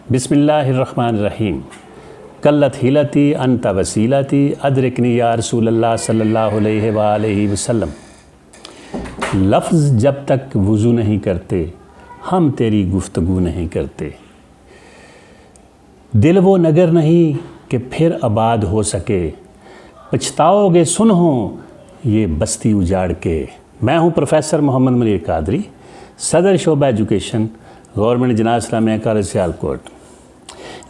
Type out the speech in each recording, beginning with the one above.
बिस्मिल्लाहिर्रहमानिर्रहीम। कल्लत हिलती अंत वसीलती अदरिकनी या रसूलल्लाह सल्लल्लाहु अलैहि वसल्लम। लफ्ज़ जब तक वज़ू नहीं करते हम तेरी गुफ्तगू नहीं करते। दिल वो नगर नहीं कि फिर आबाद हो सके, पछताओगे सुन हो ये बस्ती उजाड़ के। मैं हूँ प्रोफेसर मोहम्मद मुनीर कादरी, सदर शोबा एजुकेशन, गवर्नमेंट जनाब इस्लामिया कॉलेज सियालकोट।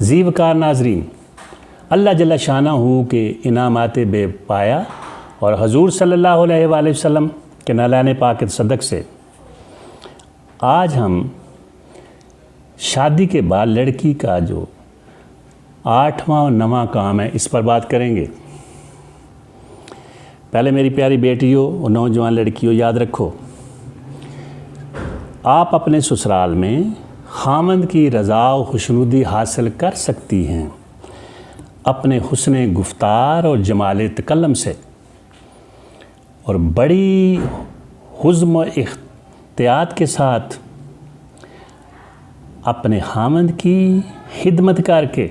ज़ीवकार नाजरीन, अल्लाह जल्ला शानहू के इनामात बेपाया और हजूर सल्लल्लाहु अलैहि वसल्लम के नालान पाक सदक़ से आज हम शादी के बाद लड़की का जो 8वां और 9वां काम है इस पर बात करेंगे। पहले मेरी प्यारी बेटियों और नौजवान लड़कियों, याद रखो, आप अपने ससुराल में खामंद की रज़ा और खुशनुदी हासिल कर सकती हैं अपने हुस्न गुफ्तार और जमाल तकल्लम से, और बड़ी हुज़्म व इख्तियात के साथ अपने खामंद की खिदमत करके।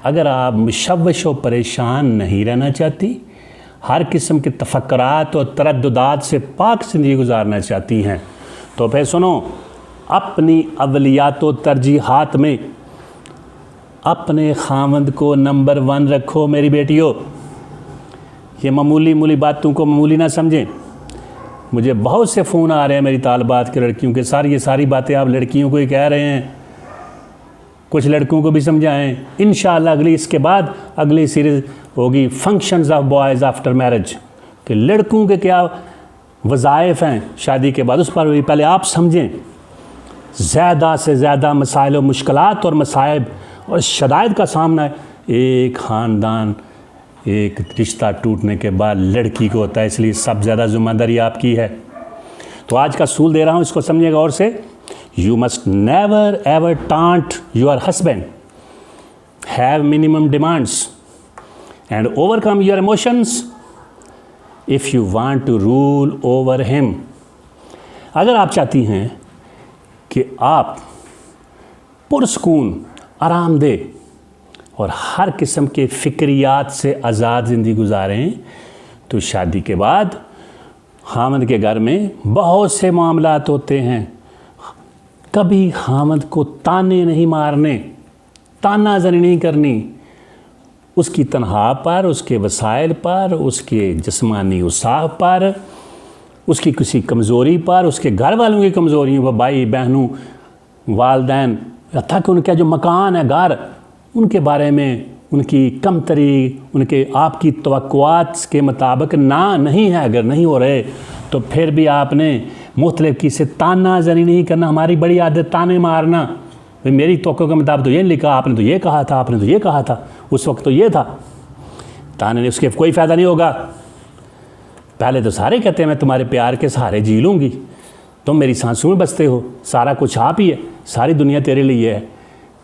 अगर आप मुशव्वश व परेशान नहीं रहना चाहती, हर किस्म के तफक्कुरात और तरद्दुदात से पाक ज़िंदगी गुजारना चाहती हैं, तो फिर सुनो, अपनी अवलियात व तरजीहात में अपने खामंद को नंबर 1 रखो। मेरी बेटियों, ये मामूली बातों को मामूली ना समझें। मुझे बहुत से फ़ोन आ रहे हैं मेरी तालबात के लड़कियों के, ये सारी बातें आप लड़कियों को ही कह रहे हैं, कुछ लड़कों को भी समझाएं। इंशाअल्लाह इसके बाद अगली सीरीज़ होगी functions of boys after marriage, कि लड़कों के क्या वज़ाइफ हैं शादी के बाद, उस पर भी पहले आप समझें। ज़्यादा से ज़्यादा मसाइल व मुश्किलात और मसाइब और शदाइद का सामना एक ख़ानदान, एक रिश्ता टूटने के बाद लड़की को होता है, इसलिए सब ज़्यादा ज़िम्मेदारी आपकी है। तो आज का सूल दे रहा हूँ, इसको समझिएगा और से। You must never ever taunt your husband, have minimum demands and overcome your emotions if you want to rule over him. अगर आप चाहती हैं कि आप पुरसकून, आरामदेह और हर किस्म के फ़िक्रियात से आज़ाद ज़िंदगी गुजारें, तो शादी के बाद खामद के घर में बहुत से मामलात होते हैं। कभी खामद को ताने नहीं मारने, तानाज़नी नहीं करनी, उसकी तनहा पर, उसके वसाइल पर, उसके जिस्मानी उसाह पर, उसकी किसी कमज़ोरी पर, उसके घर वालों की कमज़ोरियों पर, भाई बहनों, वालदैन, तक उनका जो मकान है, घर, उनके बारे में उनकी कमतरी, उनके आपकी तवक्कुआत के मुताबिक नहीं है। अगर नहीं हो रहे तो फिर भी आपने मुख्तलिफ किसी तानाज़नी नहीं करना। हमारी बड़ी आदत ताने मारना, भाई मेरी तवक्को के मुताबिक तो ये लिखा, आपने तो ये कहा था, आपने तो ये कहा था, उस वक्त तो ये था। ताने ने उसके कोई फ़ायदा नहीं होगा। पहले तो सारे कहते हैं मैं तुम्हारे प्यार के सहारे जी लूँगी, तुम मेरी सांसों में बसते हो, सारा कुछ आप ही है, सारी दुनिया तेरे लिए है।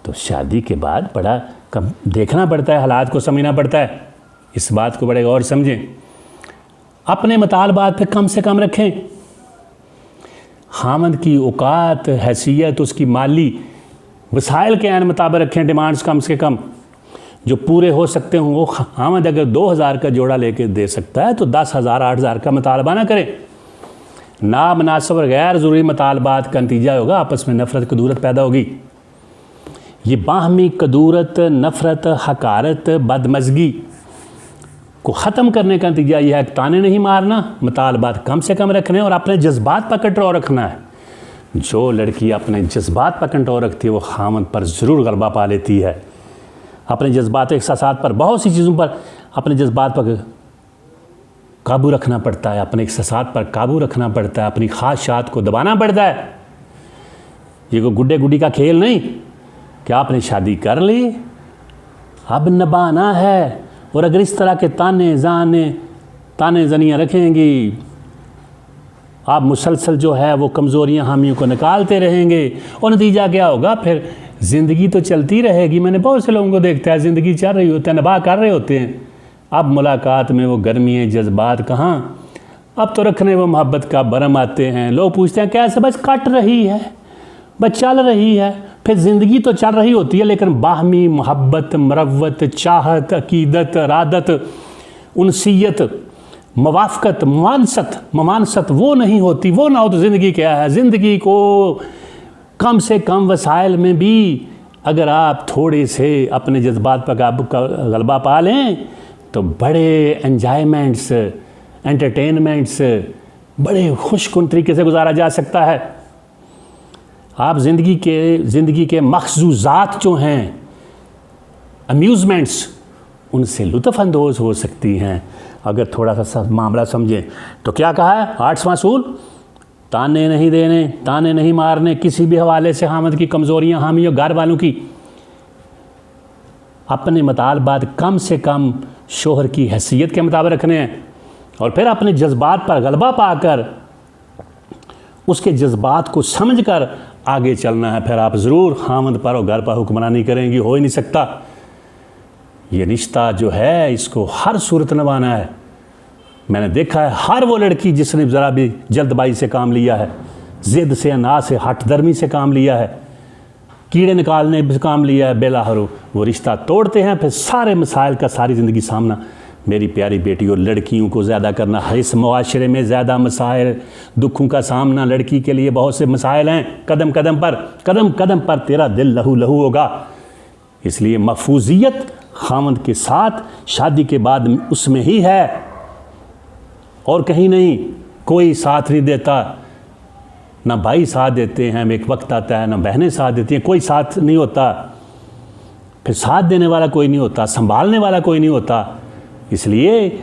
तो शादी के बाद बड़ा कम देखना पड़ता है, हालात को समझना पड़ता है। इस बात को बड़े गौर समझें। अपने मुतालबात पे कम से कम रखें। खामद की औकात, हैसियत, उसकी माली वसाइल के आन मुताबिक रखें। डिमांड्स कम से कम जो पूरे हो सकते हों। वो खामद अगर 2000 का जोड़ा लेके दे सकता है तो 10,000 8,000 का मुतालबा ना करें। नामनासिब और गैर ज़रूरी मुतालबात का नतीजा होगा आपस में नफ़रत कदूरत पैदा होगी। ये बाहमी कदूरत, नफ़रत, हकारत, बदमज़गी को ख़त्म करने का नतीजा यह है कि ताने नहीं मारना, मुतालबात कम से कम रखने और अपने जज्बात पर कंट्रोल रखना है। जो लड़की अपने जज्बात पर कंट्रोल रखती है वो खामद पर ज़रूर गलबा पा लेती है। अपने जज्बात एहसासात पर, बहुत सी चीज़ों पर अपने जज्बात पर काबू रखना पड़ता है, अपने एहसासात पर काबू रखना पड़ता है, अपनी ख्वाहिशात को दबाना पड़ता है। ये कोई गुड्डे गुड्डी का खेल नहीं कि आपने शादी कर ली, अब नभाना है। और अगर इस तरह के ताने जनियाँ रखेंगी, आप मुसलसल जो है वो कमज़ोरियाँ हामियों को निकालते रहेंगे, और नतीजा क्या होगा? फिर ज़िंदगी तो चलती रहेगी। मैंने बहुत से लोगों को देखता है, ज़िंदगी चल रही होती है, निभा कर रहे होते हैं, अब मुलाकात में वो गर्मी जज्बात कहाँ, अब तो रखने वो मोहब्बत का बरम आते हैं। लोग पूछते हैं कैसे? बस कट रही है, बस चल रही है। फिर ज़िंदगी तो चल रही होती है, लेकिन बाहमी मोहब्बत, मरवत, चाहत, अकीदत, इरादत, उनसियत, मवाफ़क़त, ममानसत वो नहीं होती। वो ना हो तो ज़िंदगी क्या है? ज़िंदगी को कम से कम वसाइल में भी अगर आप थोड़े से अपने जज्बात पर गलबा पा लें तो बड़े एंजॉयमेंट्स, एंटरटेनमेंट्स बड़े खुशकुन तरीके से गुजारा जा सकता है। आप ज़िंदगी के मखसूसात जो हैं, अम्यूज़मेंट्स, उनसे लुत्फ़अंदोज़ हो सकती हैं अगर थोड़ा सा मामला समझें। तो क्या कहा है 8वां असूल? ताने नहीं देने, ताने नहीं मारने किसी भी हवाले से। हामिद की कमज़ोरियाँ, हामी और घर वालों की अपने मुतालबात कम से कम शोहर की हैसियत के मुताबिक रखने हैं, और फिर अपने जज्बात पर गलबा पाकर उसके जज्बात को समझकर आगे चलना है। फिर आप ज़रूर हामिद पर और घर पर हुक्मरानी करेंगी, हो ही नहीं सकता। ये रिश्ता जो है इसको हर सूरत निभाना है। मैंने देखा है हर वो लड़की जिसने ज़रा भी जल्दबाजी से काम लिया है, ज़िद से, अना से, हट दर्मी से काम लिया है, कीड़े निकालने से काम लिया है, बेलाहरू वो रिश्ता तोड़ते हैं। फिर सारे मसाइल का सारी ज़िंदगी सामना। मेरी प्यारी बेटियों, लड़कियों को ज़्यादा करना है। इस मुआशरे में ज़्यादा मसाइल, दुखों का सामना लड़की के लिए बहुत से मसाइल हैं। कदम कदम पर तेरा दिल लहू लहू होगा। इसलिए महफूजियत खामद के साथ शादी के बाद उसमें ही है और कहीं नहीं। कोई साथ नहीं देता, ना भाई साथ देते हैं, एक वक्त आता है ना बहनें साथ देती हैं, कोई साथ नहीं होता। फिर साथ देने वाला कोई नहीं होता, संभालने वाला कोई नहीं होता। इसलिए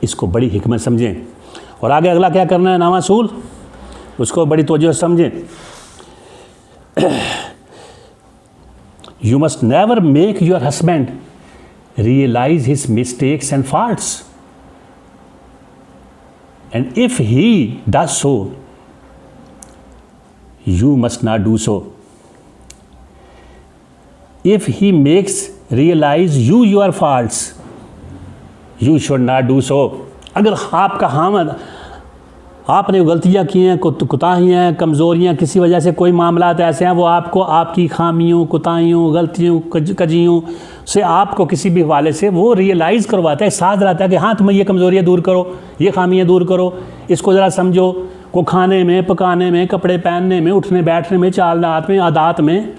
इसको बड़ी हिकमत समझें। और आगे अगला क्या करना है 9वां असूल, उसको बड़ी तवज्जो से समझें। You must never make your husband realise his mistakes and faults, and if he does so, you must not do so. If he makes realize your faults, you should not do so. अगर आपका हामिद, आपने गलतियाँ की हैं, कोताहियाँ, कमज़ोरियाँ, किसी वजह से कोई मामला ऐसे हैं, वो आपको आपकी खामियों, कोताहियों, गलतियों, कजियों से आपको किसी भी हवाले से वो रियलाइज़ करवाता है, एहसास दिलाता है कि हाँ तुम्हें ये कमज़ोरियाँ दूर करो, ये खामियाँ दूर करो, इसको ज़रा समझो। को खाने में, पकाने में, कपड़े पहनने में, उठने बैठने में, चालनात में, आदात में,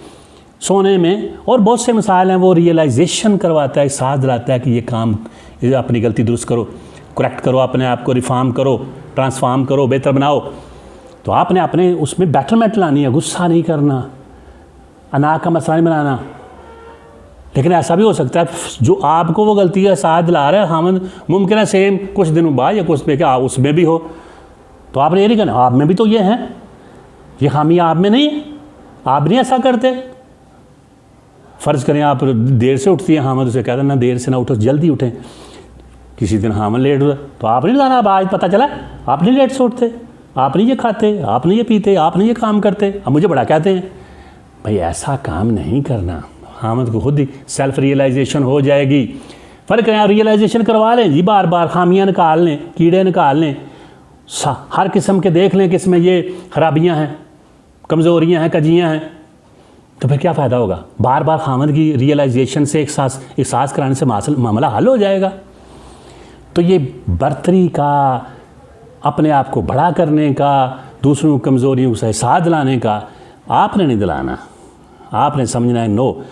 सोने में और बहुत से मसाइल हैं, वो रियलाइजेशन करवाता है, एहसास दिलाता है कि ये काम, ये अपनी गलती दुरुस्त करो, करेक्ट करो, अपने आप को रिफॉर्म करो, ट्रांसफॉर्म करो, बेहतर बनाओ। तो आपने अपने उसमें बेटरमेंट लानी है, गुस्सा नहीं करना, अना का मसला नहीं बनाना। लेकिन ऐसा भी हो सकता है जो आपको वो गलती का साथ दिला रहा है हामिद, मुमकिन है सेम कुछ दिनों बाद या कुछ पे क्या उसमें भी हो। तो आपने ये नहीं कहना आप में भी तो ये हैं, ये खामी आप में नहीं है, आप नहीं ऐसा करते। फ़र्ज़ करें आप देर से उठती हैं, हामिद उसे कहते हैं ना देर से ना उठो, जल्दी उठें। किसी दिन हामिद लेट हुआ तो आप नहीं लाना, अब आज पता चला आप नहीं लेट से उठते, आप नहीं ये खाते, आप नहीं ये पीते, आप नहीं ये काम करते, अब मुझे बड़ा कहते हैं। भाई ऐसा काम नहीं करना। हामिद को खुद ही सेल्फ रियलाइजेशन हो जाएगी। फ़र्क है, रियलाइजेशन करवा लें जी, बार बार खामियां निकाल लें, कीड़े निकाल लें, हर किस्म के देख लें कि इसमें ये खराबियां हैं, कमज़ोरियां हैं, कजियां हैं, तो फिर क्या फ़ायदा होगा। बार बार हामिद की रियलाइजेशन से एहसास कराने से मामला हल हो जाएगा। तो ये बर्तरी का, अपने आप को बड़ा करने का, दूसरों की कमज़ोरियों से एहसास दिलाने का आपने नहीं दिलाना, आपने समझना है नो।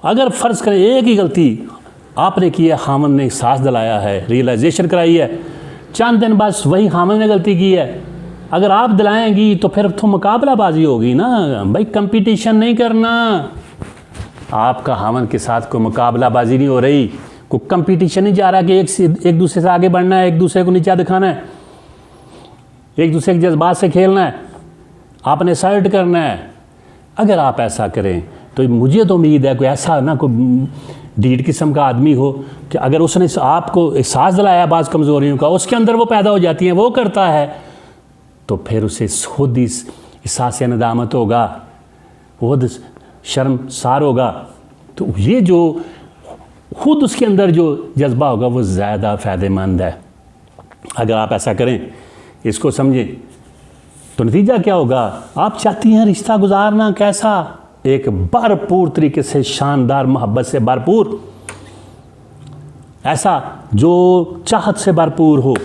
अगर फ़र्ज़ करें एक ही गलती आपने की है, हामिद ने एहसास दिलाया है, रियलाइजेशन कराई है, चंद दिन बस वही हामिद ने गलती की है, अगर आप दिलाएंगी तो फिर तो मुकाबलाबाजी होगी ना भाई, कंपटीशन नहीं करना। आपका हामिद के साथ कोई मुकाबलाबाजी नहीं हो रही, कोई कंपटीशन नहीं जा रहा कि एक दूसरे से आगे बढ़ना है, एक दूसरे को नीचा दिखाना है, एक दूसरे के जज्बात से खेलना है, आपने सर्ट करना है। अगर आप ऐसा करें तो मुझे तो उम्मीद है कोई ऐसा ना कोई डीड किस्म का आदमी हो कि अगर उसने आपको एहसास दिलाया बाज़ कमज़ोरियों का, उसके अंदर वो पैदा हो जाती हैं, वो करता है, तो फिर उसे खुद ही एहसास नदामत होगा, खुद शर्मसार होगा। तो ये जो खुद उसके अंदर जो जज्बा होगा वो ज़्यादा फ़ायदेमंद है। अगर आप ऐसा करें, इसको समझें। तो नतीजा क्या होगा? आप चाहती हैं रिश्ता गुजारना कैसा? एक भरपूर तरीके से, शानदार मोहब्बत से भरपूर, ऐसा जो चाहत से भरपूर हो,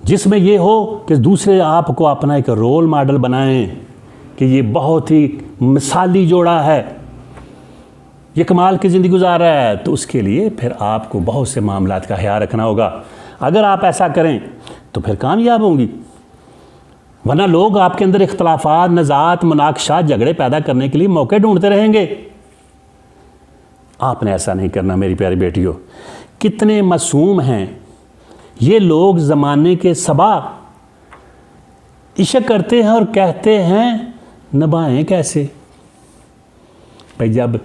जिसमें ये हो कि दूसरे आपको अपना एक रोल मॉडल बनाएं कि ये बहुत ही मिसाली जोड़ा है, ये कमाल की ज़िंदगी गुजार रहा है। तो उसके लिए फिर आपको बहुत से मामलात का ख्याल रखना होगा। अगर आप ऐसा करें तो फिर कामयाब होंगी, वरना लोग आपके अंदर इख्तलाफात, नज़ात, मुनाकशात, झगड़े पैदा करने के लिए मौके ढूंढते रहेंगे। आपने ऐसा नहीं करना मेरी प्यारी बेटियों। कितने मासूम हैं ये लोग, ज़माने के सबा इश्क करते हैं और कहते हैं नभाएं कैसे। भाई जब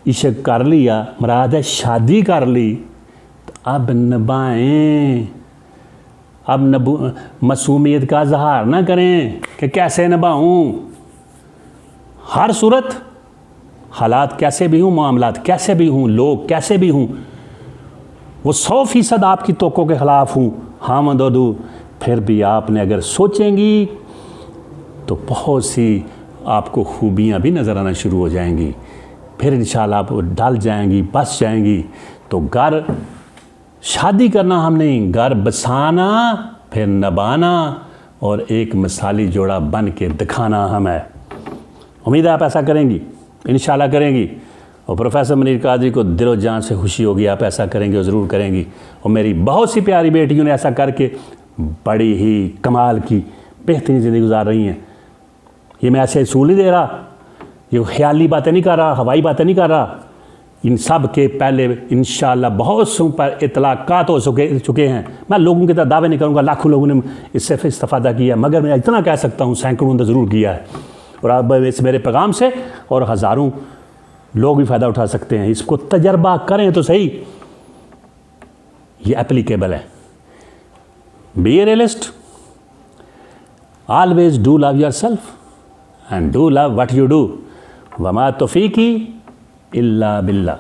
इश्क कर लिया, मुराद है शादी कर ली, तो अब नभाएं। अब मासूमियत का इज़हार ना करें कि कैसे नभाऊं। हर सूरत, हालात कैसे भी हों, मामलात कैसे भी हों, लोग कैसे भी हों, वो 100% आपकी तोक़ों के ख़िलाफ़ हूँ, हाँ मददू, फिर भी आपने अगर सोचेंगी तो बहुत सी आपको खूबियाँ भी नज़र आना शुरू हो जाएंगी। फिर इंशाल्लाह आप ढल जाएंगी, बस जाएंगी। तो घर शादी करना हम नहीं, घर बसाना, फिर नभाना और एक मिसाली जोड़ा बन के दिखाना हम है। उम्मीद है आप ऐसा करेंगी, इंशाल्लाह करेंगी। और प्रोफेसर मुनीर कादरी को दिलो जान से खुशी होगी आप ऐसा करेंगे और ज़रूर करेंगी। और मेरी बहुत सी प्यारी बेटियों ने ऐसा करके बड़ी ही कमाल की बेहतरीन ज़िंदगी गुजार रही हैं। ये मैं ऐसे असूल नहीं दे रहा, ये ख्याली बातें नहीं कर रहा, हवाई बातें नहीं कर रहा। इन सब के पहले इंशाल्लाह बहुत सौ पर इतलाक़ात हो चुके हैं। मैं लोगों के तरह दावे नहीं करूँगा लाखों लोगों ने इससे इस्तेफ़ादा किया, मगर मैं इतना कह सकता हूँ सैकड़ों ने ज़रूर किया है। और अब इस मेरे पैगाम से और हज़ारों लोग भी फ़ायदा उठा सकते हैं। इसको तजर्बा करें तो सही, ये एप्लीकेबल है। Be a realist, always do love your self and do love what you do. वमा तौफीकी इल्ला बिल्ला।